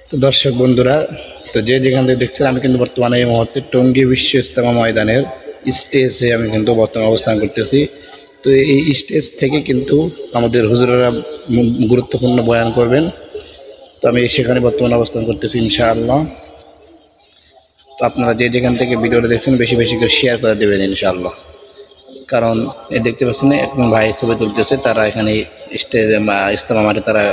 তো দর্শক বন্ধুরা, তো যে যেখান থেকে দেখছেন, আমি কিন্তু বর্তমানে এই মুহূর্তে টঙ্গী বিশ্ব ইজতেমা ময়দানের স্টেজে আমি কিন্তু বর্তমানে অবস্থান করতেছি। তো এই স্টেজ থেকে কিন্তু আমাদের হুজুরেরা গুরুত্বপূর্ণ বয়ান করবেন। তো আমি সেখানে বর্তমানে অবস্থান করতেছি ইনশাআল্লাহ। তো আপনারা যে যেখান থেকে ভিডিওটা দেখছেন বেশি বেশি করে শেয়ার করে দেবেন ইনশাআল্লাহ। কারণ এই দেখতে পাচ্ছেন এখন ভাই ছবি তুলতেছে, তারা এখানে স্টেজে ইজতেমা মাঠে তারা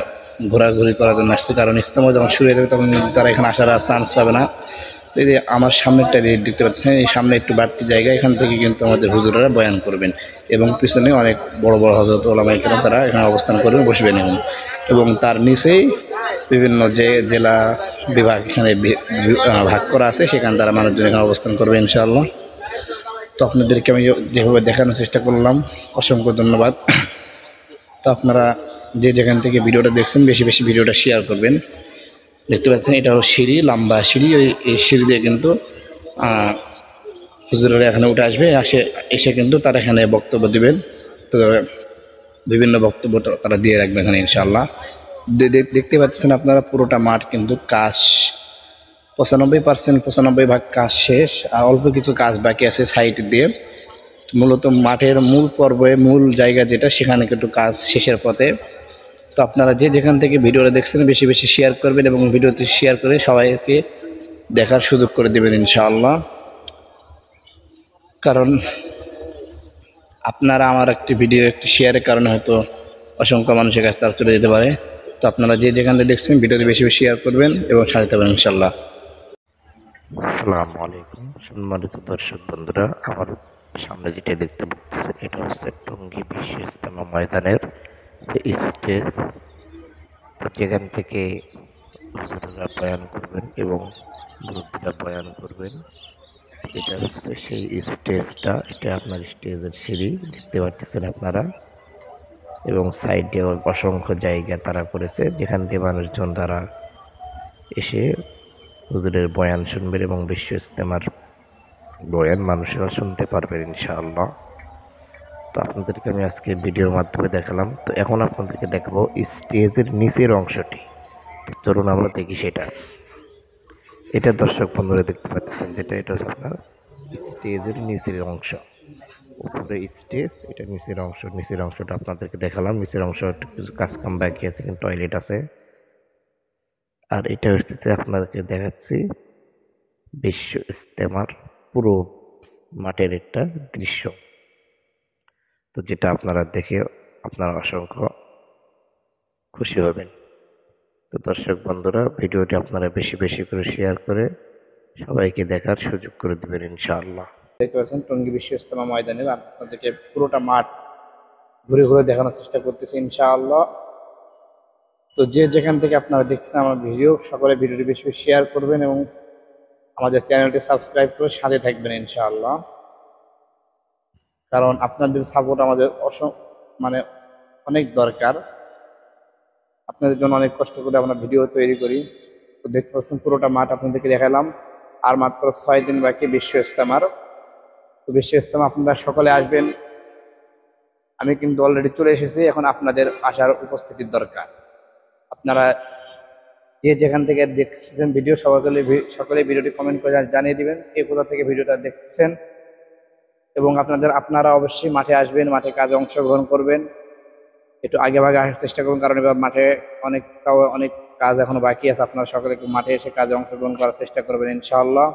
ঘোরাঘুরি করার জন্য আসছে। কারণ ইজতেমা যখন শুরু হয়ে যাবে তখন তারা এখানে আসার আর চান্স পাবে না। তো এই যে আমার সামনেরটা দেখতে পাচ্ছেন, এই সামনে একটু বাড়তি জায়গা, এখান থেকে কিন্তু আমাদের হুজুরেরা বয়ান করবেন এবং পিছনে অনেক বড় বড় হযরত ওলামায়ে কেরাম তারা এখানে অবস্থান করবেন, বসবেন এবং তার নিচেই বিভিন্ন যে জেলা বিভাগ এখানে ভাগ করা আছে, সেখানে তারা মানুষজন এখানে অবস্থান করবে ইনশাআল্লাহ। তো আপনাদেরকে আমি যেভাবে দেখানোর চেষ্টা করলাম, অসংখ্য ধন্যবাদ। তো আপনারা যে যেখান থেকে ভিডিওটা দেখছেন বেশি বেশি ভিডিওটা শেয়ার করবেন। দেখতে পাচ্ছেন এটা হলো সিঁড়ি, লম্বা সিঁড়ি। এই সিঁড়ি দিয়ে কিন্তু হুজুরেরা এখানে উঠে আসবে, এসে কিন্তু তারা এখানে বক্তব্য দেবেন। তো বিভিন্ন বক্তব্য তারা দিয়ে রাখবে এখানে ইনশাআল্লাহ। দেখতে পাচ্ছেন আপনারা পুরোটা মাঠ কিন্তু কাজ 95% ভাগ কাজ শেষ, আর অল্প কিছু কাজ বাকি আছে সাইড দিয়ে। মূলত মাঠের মূল পর্বে মূল জায়গা যেটা, সেখানে কিন্তু কাজ শেষের পথে। তো আপনারা যে যেখান থেকে ভিডিওটা দেখছেন বেশি বেশি শেয়ার করবেন এবং ভিডিওটি শেয়ার করে সবাইকে দেখার সুযোগ করে দেবেন ইনশাআল্লাহ। কারণ আপনারা আমার একটি ভিডিও একটি শেয়ারের কারণে হয়তো অসংখ্য মানুষের কাছে তারা চলে যেতে পারে। তো আপনারা যে যেখান থেকে দেখছেন ভিডিওটি বেশি বেশি শেয়ার করবেন এবং সাথে থাকবেন ইনশাআল্লাহ। আসসালামু আলাইকুম সম্মানিত দর্শক বন্ধুরা, আমার সামনে যেটা দেখতে পাচ্ছেন এটা হচ্ছে টঙ্গী বিশ্ব ইজতেমা ময়দানের যে স্টেজ, যেখান থেকে হুজুরেরা বয়ান করবেন এবং মুরব্বীরা বয়ান করবেন। এটা হচ্ছে সেই স্টেজটা, এটা আপনার স্টেজের সিঁড়ি দেখতে পাচ্ছেন আপনারা, এবং সাইডে অসংখ্য জায়গা তারা করেছে যেখান থেকে মানুষজন তারা এসে হুজুরের বয়ান শুনবেন এবং বিশ্ব ইজতেমার বয়ান মানুষেরা শুনতে পারবেন ইনশাআল্লাহ। তো আপনাদেরকে আমি আজকে ভিডিওর মাধ্যমে দেখালাম। তো এখন আপনাদেরকে দেখাবো স্টেজের নিচের অংশটি। তো চলুন আমরা দেখি সেটা। এটা দর্শক বন্ধুরা দেখতে পাচ্ছেন যেটা, এটা হচ্ছে আপনার স্টেজের নিচের অংশ। উপরে স্টেজ, এটা নিচের অংশ। নিচের অংশটা আপনাদেরকে দেখালাম। নিচের অংশ একটু কিছু কাজকাম বাকি আছে, কিন্তু টয়লেট আছে। আর এটা হচ্ছে আপনাদেরকে দেখাচ্ছি বিশ্ব ইজতেমার পুরো মাঠের একটা দৃশ্য। তো যেটা আপনারা দেখে আপনারা অসংখ্য খুশি হবেন। তো দর্শক বন্ধুরা, ভিডিওটি আপনারা বেশি বেশি করে শেয়ার করে সবাইকে দেখার সুযোগ করে দেবেন ইনশাআল্লাহ। দেখতে পাচ্ছেন টঙ্গী বিশ্ব ইজতেমা ময়দানের আপনাদেরকে পুরোটা মাঠ ঘুরে ঘুরে দেখানোর চেষ্টা করতেছি ইনশাআল্লাহ। তো যে যেখান থেকে আপনারা দেখছেন আমার ভিডিও, সকলে ভিডিওটি বেশি বেশি শেয়ার করবেন এবং আমাদের চ্যানেলটি সাবস্ক্রাইব করে সাথে থাকবেন ইনশাআল্লাহ। কারণ আপনাদের সাপোর্ট আমাদের মানে অনেক দরকার। আপনাদের জন্য অনেক কষ্ট করে আমরা ভিডিও তৈরি করি। তো দেখতে পাচ্ছেন পুরোটা মাঠ আপনাদেরকে দেখালাম। আর মাত্র 6 দিন বাকি বিশ্ব ইজতেমার। তো বিশ্ব ইজতেমা আপনারা সকলে আসবেন। আমি কিন্তু অলরেডি চলে এসেছি, এখন আপনাদের আসার উপস্থিতির দরকার। আপনারা যে যেখান থেকে দেখতেছেন ভিডিও, সকলে ভিডিওটি কমেন্ট করে জানিয়ে দিবেন কে কোথা থেকে ভিডিওটা দেখতেছেন। এবং আপনারা অবশ্যই মাঠে আসবেন, মাঠে কাজে অংশগ্রহণ করবেন। একটু আগে ভাগে আসার চেষ্টা করুন, কারণ এবার মাঠে অনেক কাজ এখনো বাকি আছে। আপনারা সকলে একটু মাঠে এসে কাজে অংশগ্রহণ করার চেষ্টা করবেন ইনশাআল্লাহ।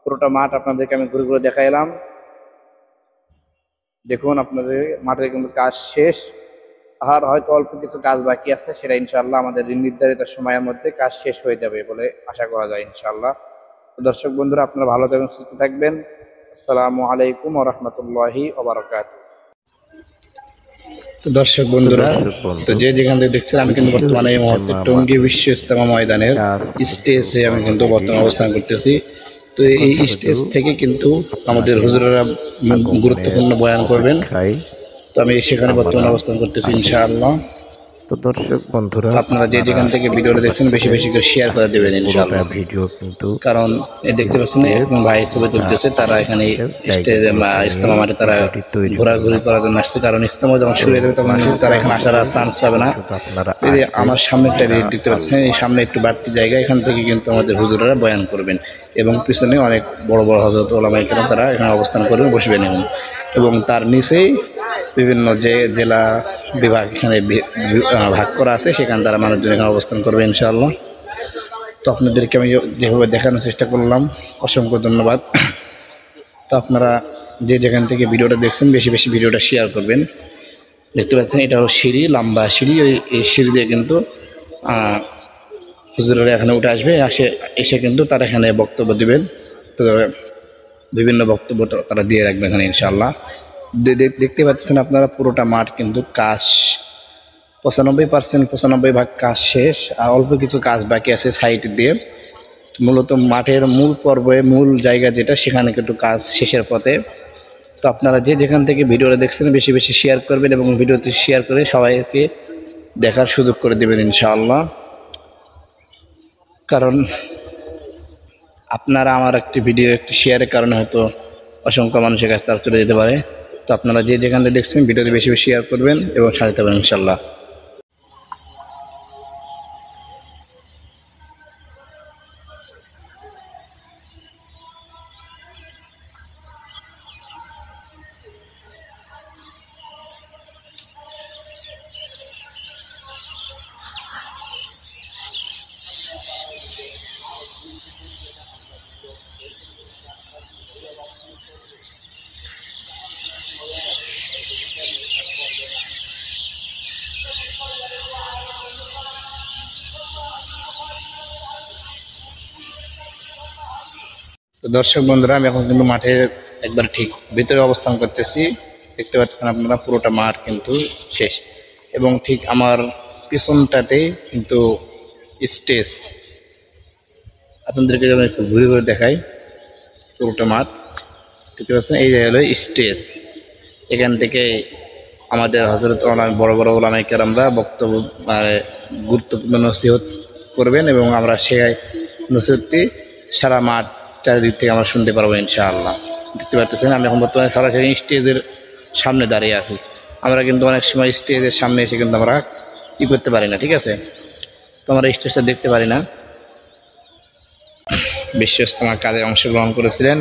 পুরোটা মাঠ আপনাদেরকে আমি ঘুরে ঘুরে দেখাইলাম। দেখুন আপনাদের মাঠের কিন্তু কাজ শেষ, আর হয়তো অল্প কিছু কাজ বাকি আছে, সেটা ইনশাআল্লাহ আমাদের নির্ধারিত সময়ের মধ্যে কাজ শেষ হয়ে যাবে বলে আশা করা যায় ইনশাআল্লাহ। তো দর্শক বন্ধুরা, আপনারা ভালো থাকবেন, সুস্থ থাকবেন। আসসালামু আলাইকুম ওয়া রাহমাতুল্লাহি ওয়া বারাকাতুহু। তো দর্শক বন্ধুরা, তো যে যেখান থেকে দেখছেন, আমি কিন্তু বর্তমানে এই মুহূর্তে টঙ্গী বিশ্ব ইজতেমা ময়দানের স্টেজে আমি কিন্তু বর্তমানে অবস্থান করতেছি। তো এই স্টেজ থেকে কিন্তু আমাদের হুজুরেরা গুরুত্বপূর্ণ বয়ান করবেন। তো আমি সেখানে বর্তমানে অবস্থান করতেছি ইনশাআল্লাহ। তো দর্শক বন্ধুরা, তো আপনারা যে যেখান থেকে ভিডিওটা দেখছেন বেশি বেশি করে শেয়ার করে দেবেন ইনশাআল্লাহ। ভিডিও কিন্তু কারণ দেখতে পাচ্ছেন এবং ভাই ছবি তুলতেছে, তারা এখানে স্টেজে ইজতেমা মাঠে তারা ঘোরাঘুরি করার জন্য আসছে। কারণ ইজতেমা যখন শুরু হয়ে যাবে তখন তারা এখানে আসার চান্স পাবে না। তো এই যে আমার সামনেরটা দেখতে পাচ্ছেন, এই সামনে একটু বাড়তি জায়গা, এখান থেকে কিন্তু আমাদের হুজুরেরা বয়ান করবেন এবং পিছনে অনেক বড় বড় হযরত উলামায়ে কেরাম তারা এখানে অবস্থান করবেন, বসবেন এবং তার নিচেই বিভিন্ন যে জেলা বিভাগ এখানে ভাগ করা আছে, সেখানে তারা মানুষজন এখানে অবস্থান করবে ইনশাআল্লাহ। তো আপনাদেরকে আমি যেভাবে দেখানোর চেষ্টা করলাম, অসংখ্য ধন্যবাদ। তো আপনারা যে যেখান থেকে ভিডিওটা দেখছেন বেশি বেশি ভিডিওটা শেয়ার করবেন। দেখতে পাচ্ছেন এটা হলো সিঁড়ি, লম্বা সিঁড়ি। এই সিঁড়ি দিয়ে কিন্তু হুজুরেরা এখানে উঠে আসবে, এসে কিন্তু তারা এখানে বক্তব্য দিবেন। তো বিভিন্ন বক্তব্য তারা দিয়ে রাখবে এখানে ইনশাআল্লাহ। দেখতে পাচ্ছেন আপনারা পুরোটা মাঠ কিন্তু কাজ 95% কাজ শেষ, আর অল্প কিছু কাজ বাকি আছে সাইড দিয়ে। মূলত মাঠের মূল পর্বে মূল জায়গা যেটা, সেখানে কিন্তু কাজ শেষের পথে। তো আপনারা যে যেখান থেকে ভিডিওটা দেখছেন বেশি বেশি শেয়ার করবেন এবং ভিডিওটি শেয়ার করে সবাইকে দেখার সুযোগ করে দেবেন ইনশাআল্লাহ। কারণ আপনারা আমার একটি ভিডিও একটি শেয়ারের কারণে হয়তো অসংখ্য মানুষের কাছে তারা চলে যেতে পারে। তো আপনারা যে যেখান থেকে দেখছেন ভিডিওটি বেশি বেশি শেয়ার করবেন এবং সাথে থাকবেন ইনশাআল্লাহ। তো দর্শক বন্ধুরা, আমি এখন কিন্তু মাঠের একবার ঠিক ভিতরে অবস্থান করতেছি। দেখতে পাচ্ছেন আপনারা পুরোটা মাঠ কিন্তু শেষ এবং ঠিক আমার পিছনটাতেই কিন্তু স্টেজ। আপনাদেরকে যেমন একটু ঘুরে ঘুরে দেখাই পুরোটা মাঠ। দেখতে পাচ্ছেন এই হলো স্টেজ। এখান থেকে আমাদের হযরত বড় বড় উলামায়ে কেরামরা বক্তব্য গুরুত্বপূর্ণ নসিহত করবেন এবং আমরা সেই নসিহতটি সারা মাঠ চারিদিক থেকে আমরা শুনতে পারবো ইনশাআল্লাহ। দেখতে পাচ্ছেন আমি এখন বর্তমানে সরাসরি স্টেজের সামনে দাঁড়িয়ে আছি। আমরা কিন্তু অনেক সময় স্টেজের সামনে এসে কিন্তু আমরা কি করতে পারি না, ঠিক আছে? তো আমরা স্টেজটা দেখতে পারি না। বিশ্ব ইজতেমার কাজে অংশগ্রহণ করেছিলেন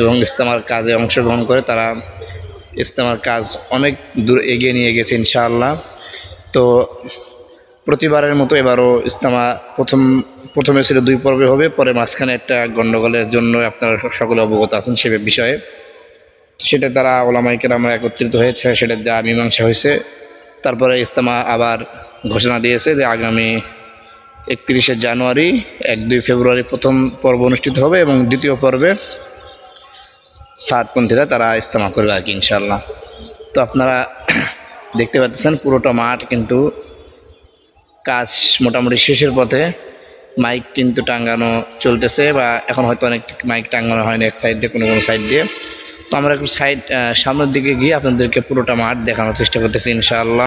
এবং ইজতেমার কাজে অংশগ্রহণ করে তারা ইজতেমার কাজ অনেক দূর এগিয়ে নিয়ে গেছে ইনশাআল্লাহ। তো প্রতিবারের মতো এবারও ইজতেমা প্রথমে ছিল 2 পর্বে হবে, পরে মাঝখানে একটা গণ্ডগোলের জন্য আপনারা সকলে অবগত আছেন সে বিষয়ে। সেটা তারা উলামায়ে কেরামরা একত্রিত হয়ে সেটা যা মীমাংসা হয়েছে। তারপরে ইজতেমা আবার ঘোষণা দিয়েছে যে আগামী 31শে জানুয়ারি 1-2 ফেব্রুয়ারি প্রথম পর্ব অনুষ্ঠিত হবে এবং দ্বিতীয় পর্বে সাতপন্থীরা তারা ইজতেমা করবে আর কি ইনশাআল্লাহ। তো আপনারা দেখতে পাচ্ছেন পুরোটা মাঠ কিন্তু কাজ মোটামুটি শেষের পথে। মাইক কিন্তু টাঙ্গানো চলতেছে, বা এখন হয়তো অনেক মাইক টাঙ্গানো হয়নি এক সাইড দিয়ে, কোনো সাইড দিয়ে। তো আমরা একটু সামনের দিকে গিয়ে আপনাদেরকে পুরোটা মাঠ দেখানোর চেষ্টা করতেছি ইনশাআল্লাহ।